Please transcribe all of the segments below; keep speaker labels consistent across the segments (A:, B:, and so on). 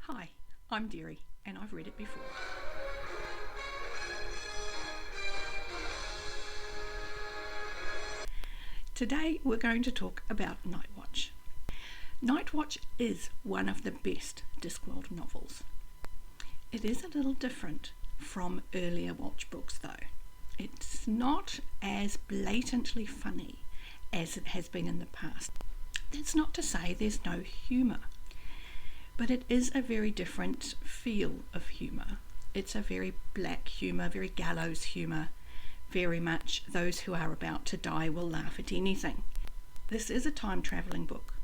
A: Hi, I'm Derri, and I've read it before. Today we're going to talk about Night Watch. Night Watch is one of the best Discworld novels. It is a little different from earlier Watch books though. It's not as blatantly funny as it has been in the past. That's not to say there's no humour, but it is a very different feel of humour. It's a very black humour, very gallows humour, very much those who are about to die will laugh at anything. This is a time travelling book.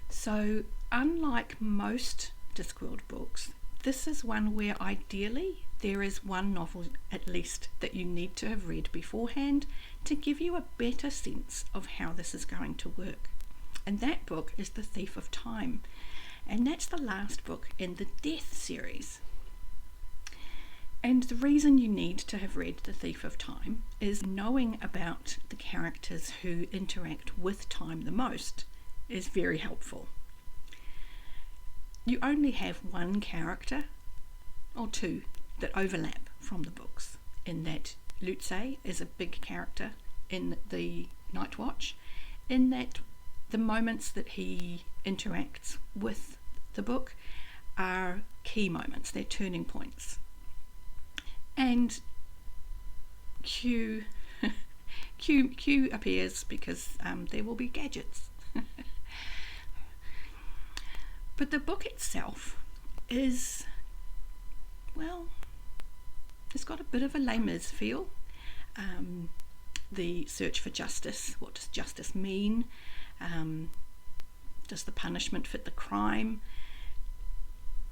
A: So unlike most Discworld books, this is one where ideally there is one novel at least that you need to have read beforehand to give you a better sense of how this is going to work. And that book is The Thief of Time. And that's the last book in the Death series. And the reason you need to have read The Thief of Time is knowing about the characters who interact with time the most is very helpful. You only have one character or two that overlap from the books, in that Lutze is a big character in the Night Watch, in that the moments that he interacts with the book are key moments, they're turning points. And Q appears because there will be gadgets. But the book itself is, well, it's got a bit of a Les Mis feel. The search for justice, what does justice mean? Does the punishment fit the crime?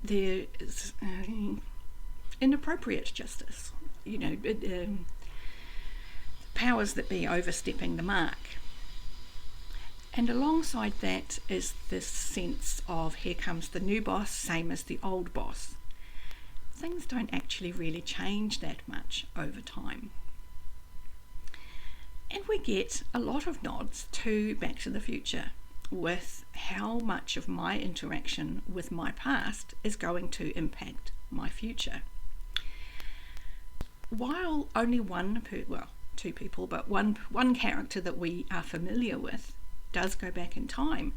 A: There is inappropriate justice, powers that be overstepping the mark. And alongside that is this sense of here comes the new boss, same as the old boss. Things don't actually really change that much over time. And we get a lot of nods to Back to the Future with how much of my interaction with my past is going to impact my future. While only two people, but one character that we are familiar with does go back in time,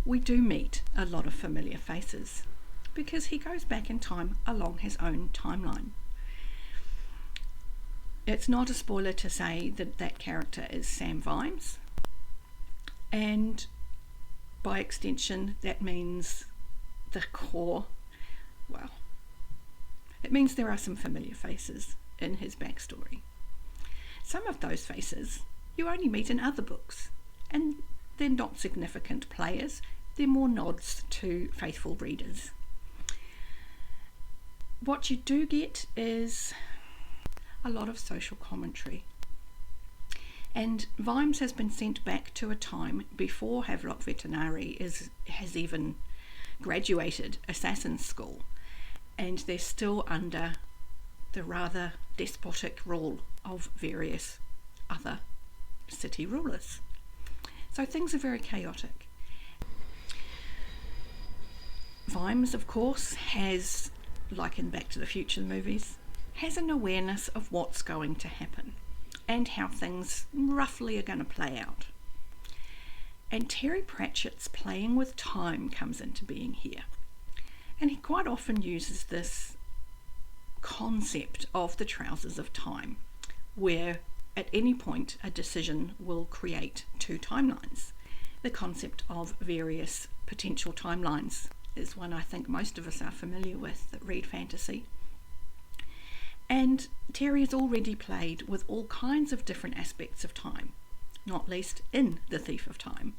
A: we do meet a lot of familiar faces because he goes back in time along his own timeline. It's not a spoiler to say that that character is Sam Vimes, and by extension that means the core, it means there are some familiar faces in his backstory. Some of those faces you only meet in other books, and they're not significant players, they're more nods to faithful readers. What you do get is a lot of social commentary. And Vimes has been sent back to a time before Havelock Vetinari has even graduated Assassin's School, and they're still under the rather despotic rule of various other city rulers. So things are very chaotic. Vimes, of course, has, like in Back to the Future movies, has an awareness of what's going to happen and how things roughly are going to play out. And Terry Pratchett's playing with time comes into being here. And he quite often uses this concept of the trousers of time, where at any point a decision will create two timelines. The concept of various potential timelines is one I think most of us are familiar with that read fantasy. And Terry has already played with all kinds of different aspects of time, not least in The Thief of Time.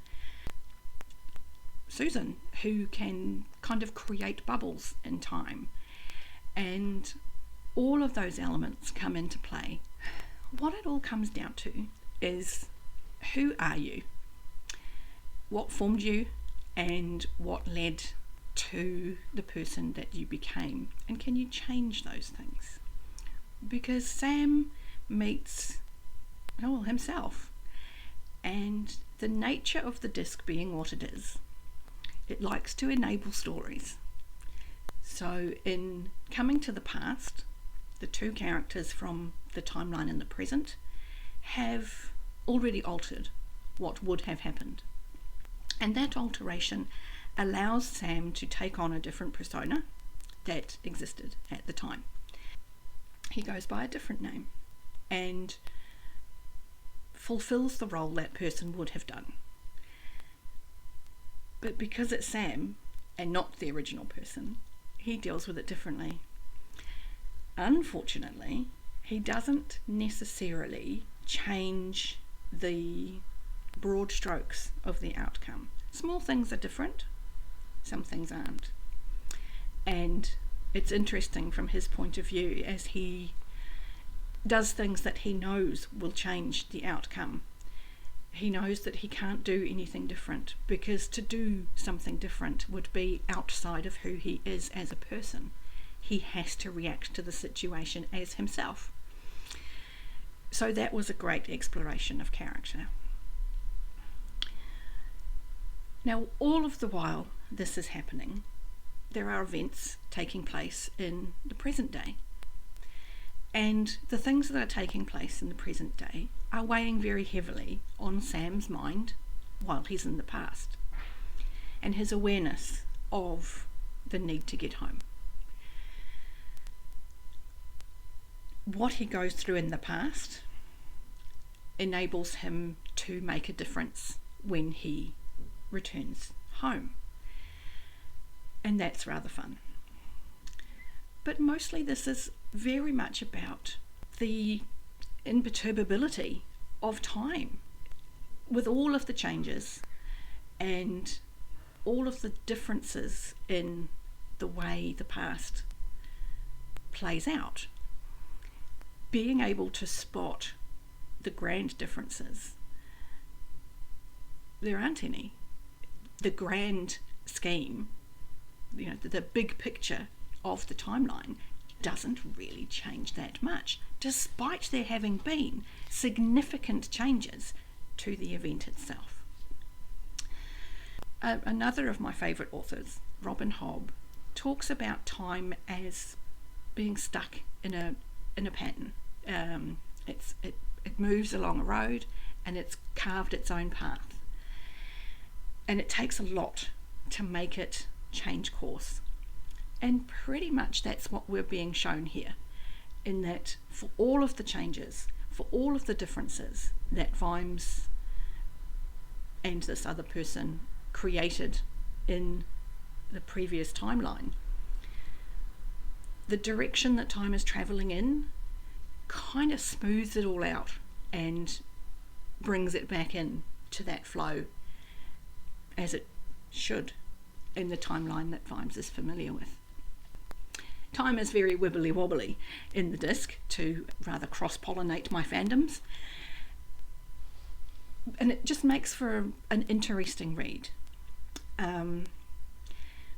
A: Susan, who can kind of create bubbles in time, and all of those elements come into play. What it all comes down to is, who are you? What formed you, and what led to the person that you became? And can you change those things? Because Sam meets himself, and the nature of the disc being what it is, it likes to enable stories. So in coming to the past, the two characters from the timeline in the present have already altered what would have happened. And that alteration allows Sam to take on a different persona that existed at the time. He goes by a different name and fulfills the role that person would have done. But because it's Sam and not the original person, he deals with it differently. Unfortunately, he doesn't necessarily change the broad strokes of the outcome. Small things are different, some things aren't. And it's interesting from his point of view as he does things that he knows will change the outcome. He knows that he can't do anything different, because to do something different would be outside of who he is as a person. He has to react to the situation as himself. So that was a great exploration of character. Now, all of the while this is happening, there are events taking place in the present day. And the things that are taking place in the present day are weighing very heavily on Sam's mind while he's in the past, and his awareness of the need to get home. What he goes through in the past enables him to make a difference when he returns home. And that's rather fun. But mostly this is very much about the imperturbability of time, with all of the changes and all of the differences in the way the past plays out. Being able to spot the grand differences, there aren't any. The grand scheme, the big picture of the timeline doesn't really change that much, despite there having been significant changes to the event itself. Another of my favourite authors, Robin Hobb, talks about time as being stuck in a pattern. It moves along a road and it's carved its own path. And it takes a lot to make it change course. And pretty much that's what we're being shown here, in that for all of the changes, for all of the differences that Vimes and this other person created in the previous timeline, the direction that time is travelling in kind of smooths it all out and brings it back in to that flow as it should in the timeline that Vimes is familiar with. Time is very wibbly wobbly in the disc, to rather cross-pollinate my fandoms, and it just makes for an interesting read.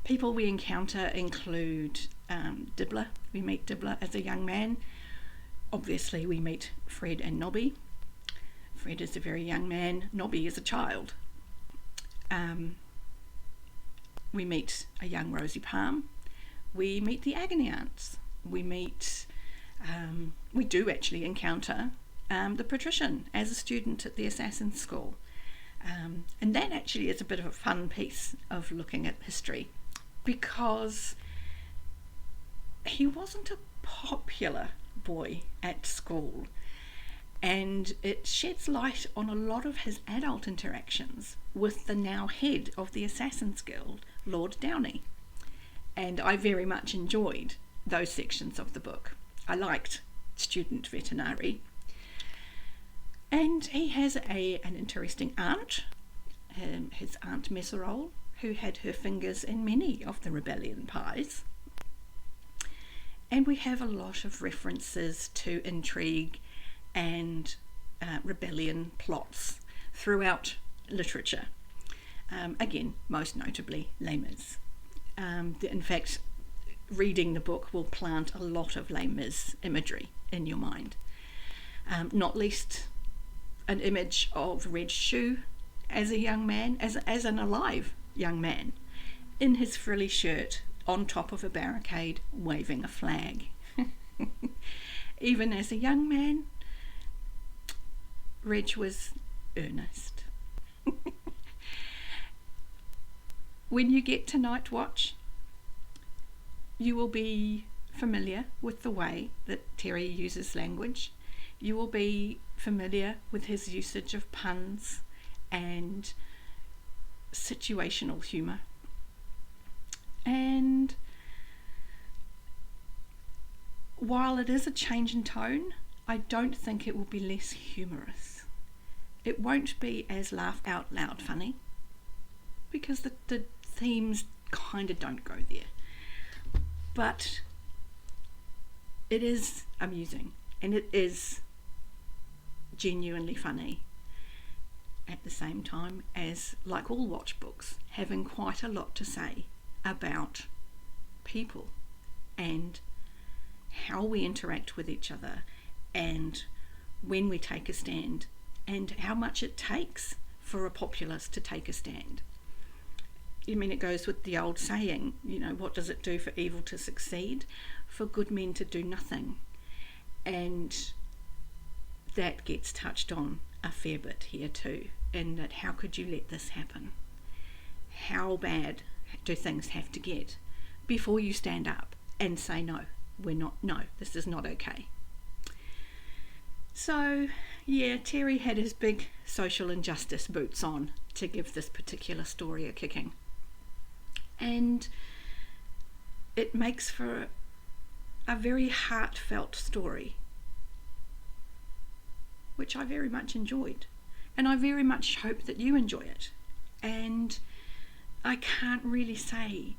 A: People we encounter include Dibbler. We meet Dibbler as a young man. Obviously we meet Fred and Nobby. Fred is a very young man, Nobby is a child. We meet a young Rosie Palm. We meet the Agony Aunts. We do actually encounter the Patrician as a student at the Assassin's School. And that actually is a bit of a fun piece of looking at history, because he wasn't a popular boy at school, and it sheds light on a lot of his adult interactions with the now head of the Assassin's Guild, Lord Downey. And I very much enjoyed those sections of the book. I liked Student Veterinary. And he has an interesting aunt, his Aunt Messerole, who had her fingers in many of the rebellion pies. And we have a lot of references to intrigue and rebellion plots throughout literature. Again, most notably Les Mis. In fact, reading the book will plant a lot of Les Mis imagery in your mind. Not least an image of Red Shoe as a young man, as an alive young man, in his frilly shirt on top of a barricade waving a flag. Even as a young man, Reg was earnest. When you get to Night Watch, you will be familiar with the way that Terry uses language. You will be familiar with his usage of puns and situational humour. And while it is a change in tone, I don't think it will be less humorous. It won't be as laugh out loud funny, because the themes kind of don't go there. But it is amusing, and it is genuinely funny at the same time as, like all watch books, having quite a lot to say about people and how we interact with each other and when we take a stand and how much it takes for a populace to take a stand. I mean, it goes with the old saying, you know, what does it do for evil to succeed? For good men to do nothing. And that gets touched on a fair bit here too, in that how could you let this happen? How bad do things have to get before you stand up and say no, this is not okay. So yeah, Terry had his big social injustice boots on to give this particular story a kicking. And it makes for a very heartfelt story, which I very much enjoyed. And I very much hope that you enjoy it. And I can't really say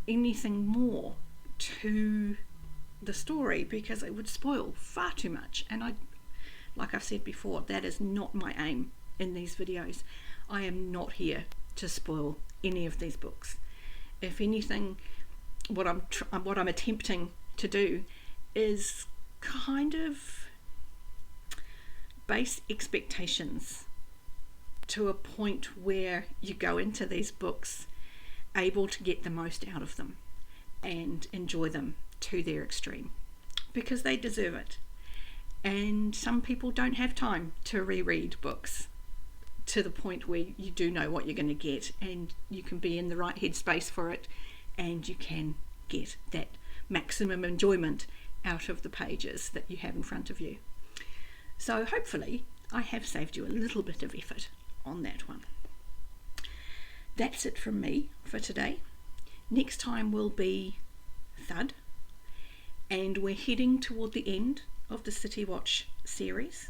A: anything more to the story because it would spoil far too much. And like I've said before, that is not my aim in these videos. I am not here to spoil any of these books. If anything, what I'm attempting to do is kind of base expectations to a point where you go into these books able to get the most out of them and enjoy them to their extreme, because they deserve it. And some people don't have time to reread books to the point where you do know what you're going to get and you can be in the right headspace for it and you can get that maximum enjoyment out of the pages that you have in front of you. So hopefully I have saved you a little bit of effort on that one. That's it from me for today. Next time will be Thud, and we're heading toward the end of the City Watch series,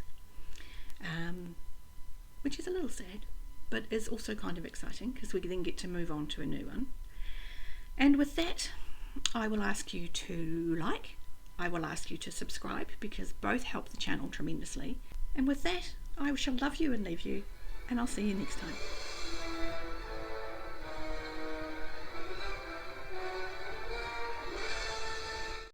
A: which is a little sad, but is also kind of exciting because we then get to move on to a new one. And with that, I will ask you to I will ask you to subscribe, because both help the channel tremendously. And with that, I shall love you and leave you, and I'll see you next time.